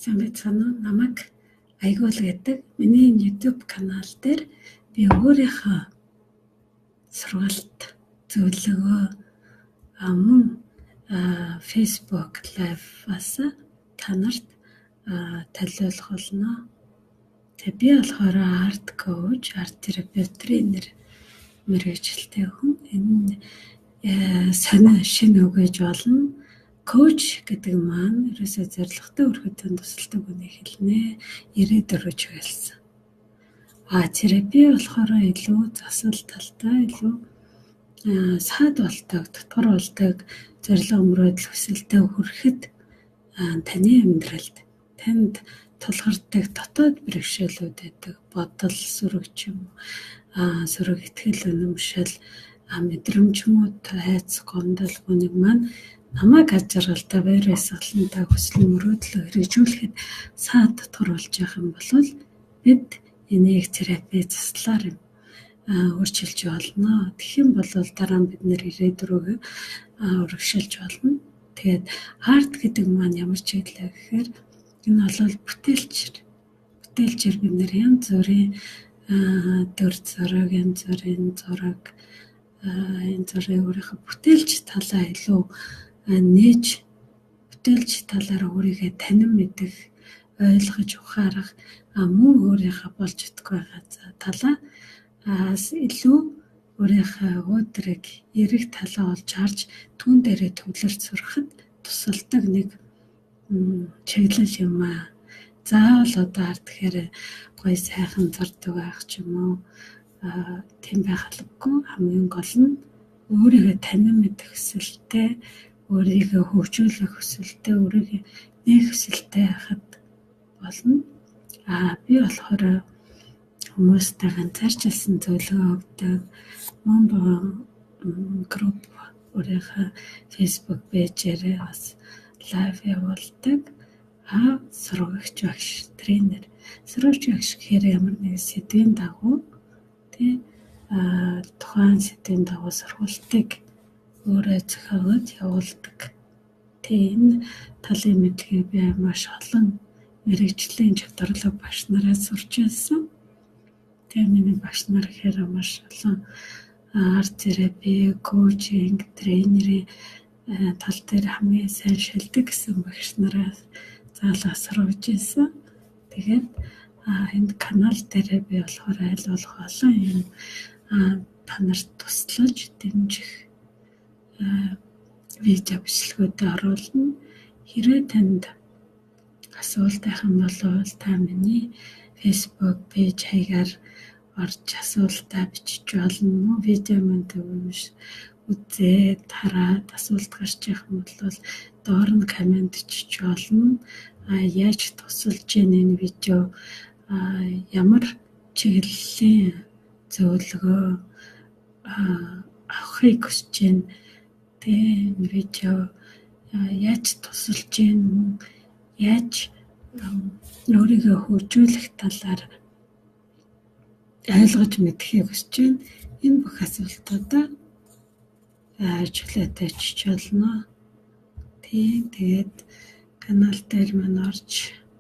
Сайн байцгаана уу? Намайг Аягуул гэдэг миний YouTube канал дээр би өөрийнхөө сургалт зөвлөгөө мөн Facebook Live-аас та нарт танилцуулах болно. Тэгээ би болохоор арт коуч, арт терапевт, тренер мэргэжилтэй хүн. Энэ шинэ үг гэж болно. Коуч гэдэг маань ерөөсөө зорилготой өрхөдөнд тусалдаг үнийг хэлнэ. 94 чиглэлсэн. Терапи болохоор илүү засал талтай, илүү саад болдог, дотор болдог, зорилго мөрөөдөл хүсэлтэд хүрэхэд таны амьдралд танд тулгардаг дотоод бэрхшээлүүд байдаг. Бодол, сүрэг ч юм уу, сүрэг итгэл үнэмшил, мэдрэмж юм уу, хайц, гомдол хүнийг маань намайг ажиргалтай баяр баясгалантай хүсэл мөрөөдөл хэрэгжүүлэхэд саад дотор болж явах юм бол бид энийг терапи заслаар өөрчилж болно. Тэгэх юм бол дараа нь бид нэр ирээдүрөө урагшилж болно. Тэгээд арт гэдэг маань ямар чиглэлээ гэхээр энэ бол бүтээлчээр. Бүтээлчээр бид нэр янз бүрийн дүр зураг, янз бүрийн зураг, янз бүрийн өөрийнхөө бүтээлч талаа илүү нээж бүтээлч талаараа өөрийгөө танин мэдэх, ойлгож ухаарах, мөн өөрийнхөө болж идэх байгаа талаа илүү өөрийнхөө өөдрөг эрэг талаа олж харж түүн дээрээ төвлөрч сурахад тусалдаг нэг чиглэл юм аа. Заавал арт гэхээр гоё сайхан зурдаг байх ч юм уу тийм байх албагүй. Хамгийн гол нь өөрийгөө танин мэдэх хүсэлтэй, өөрийгөө хөгжүүлэх хүсэлтэй, өөрийгөө нээх хүсэлтэй байхад болно. Би болохоор хүмүүстэй ганцаарчилсан зөвлөгөө өгдөг. Мөн групп өөрийнхөө Facebook пэйжээр бас лайв явуулдаг. Сургагч багш, тренер. Сургагч багш гэхээр ямар нэгэн сэдвийн дагуу тухайн сэдвийн дагуу сургалтыг өөрөө зохиогоод явуулдаг. Энэ талын мэдлэгийг би маш олон мэргэжлийн чадварлаг багш нараас сурч байсан. Тэгээ миний багш нар гэхээр маш олон арт терапи, коучинг, тренерийн тал дээр хамгийн сайн шилдэг гэсэн багш нараас заалаа сурвж байсан. Тэгээд энэ канал дээр би болохоор аль болох олон юм та нарт туслаж дэмжих видео бичлэгүүдэд оруулна. Хэрвээ танд асуулт байх юм бол та миний Facebook пэйж хаягаар орж асуултаа бичиж болно. Видео манд үзээд хараад асуулт гарч ирэх юм бол доор нь комент бичиж болно. Яаж тусалж энэ видео ямар чиглэлийн зөвлөгөө авахыг хүсэж байна. Энэ видео яаж тусалж байна, яаж өөрийгөө хөгжүүлэх талаар ойлгож мэдхийг хүсэж байна. Энэ бүх асуултуудаа чөлөөтэй чиж болно. Тэгээд канал дээр мань орж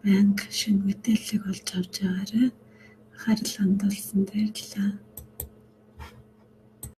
банк шинэ мэдээллийг олж авч байгаарай. Анхаарал хандуулсан баярлалаа.